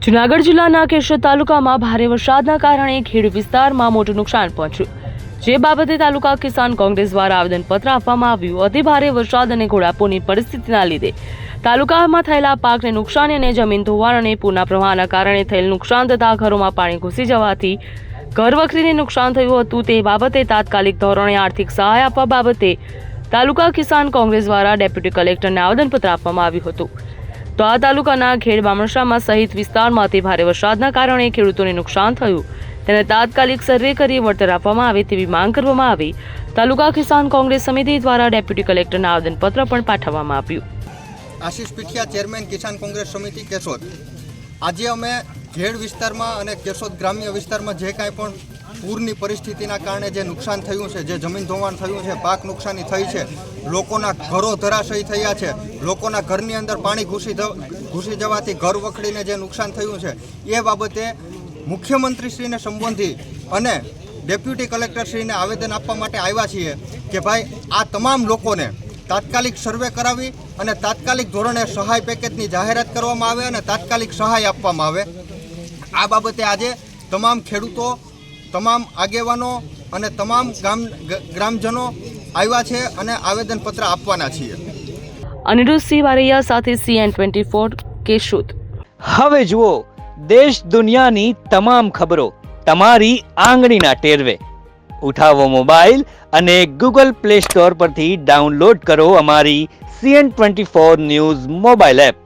જૂનાગઢ જિલ્લાના કેશોદ તાલુકામાં ભારે વરસાદના કારણે ખેડ વિસ્તારમાં મોટું નુકસાન પહોંચ્યું, જે બાબતે તાલુકા કિસાન કોંગ્રેસ દ્વારા આવેદનપત્ર આપવામાં આવ્યું. અતિ ભારે વરસાદ અને ઘોડાપૂરની પરિસ્થિતિના લીધે તાલુકામાં થયેલા પાકને નુકસાની અને જમીન ધોવાણ અને પૂરના પ્રવાહના કારણે થયેલ નુકસાન તથા ઘરોમાં પાણી ઘૂસી જવાથી ઘરવખરીને નુકસાન થયું હતું. તે બાબતે તાત્કાલિક ધોરણે આર્થિક સહાય આપવા બાબતે તાલુકા કિસાન કોંગ્રેસ દ્વારા ડેપ્યુટી કલેક્ટરને આવેદનપત્ર આપવામાં આવ્યું હતું. તો આ તાલુકાના ખેડ બામણસામાં સહિત વિસ્તારમાં અતિ ભારે વરસાદના કારણે ખેડૂતોને નુકસાન થયું, તેને તાત્કાલિક સર્વે કરી વળતર આપવામાં આવે તેવી માંગ કરવામાં આવી. તાલુકા કિસાન કોંગ્રેસ સમિતિ દ્વારા ડેપ્યુટી કલેક્ટરને આવેદનપત્ર પણ પાઠવવામાં આવ્યું. આશીષ પીઠિયા, ચેરમેન કિસાન કોંગ્રેસ સમિતિ કેશોદ. આજે અમે ખેડ વિસ્તારમાં અને કેશોદ ગ્રામ્ય વિસ્તારમાં જે કાંઈ પણ પૂરની પરિસ્થિતિના કારણે જે નુકસાન થયું છે, જે જમીન ધોવાણ થયું છે, પાક નુકસાની થઈ છે, લોકોના ઘરો ધરાશયી થયા છે, લોકોના ઘરની અંદર પાણી ઘૂસી જવાથી ઘર વખડીને જે નુકસાન થયું છે, એ બાબતે મુખ્યમંત્રીશ્રીને સંબોધી અને ડેપ્યુટી કલેક્ટરશ્રીને આવેદન આપવા માટે આવ્યા છીએ કે ભાઈ આ તમામ લોકોને તાત્કાલિક સર્વે કરાવી અને તાત્કાલિક ધોરણે સહાય પેકેજની જાહેરાત કરવામાં આવે અને તાત્કાલિક સહાય આપવામાં આવે. આ બાબતે આજે તમામ ખેડૂતો, તમામ આગેવાનો અને તમામ ગ્રામજનો આવ્યા છે અને આવેદનપત્ર આપવાના છીએ. અનિરુદ્ધ સિંહ વારૈયા સાથે CN24 કેશોદ. હવે જુઓ દેશ દુનિયાની તમામ ખબરો તમારી આંગળીના ટેરવે. ઉઠાવો મોબાઈલ અને Google Play Store પરથી ડાઉનલોડ કરો અમારી CN24 ન્યૂઝ મોબાઈલ એપ.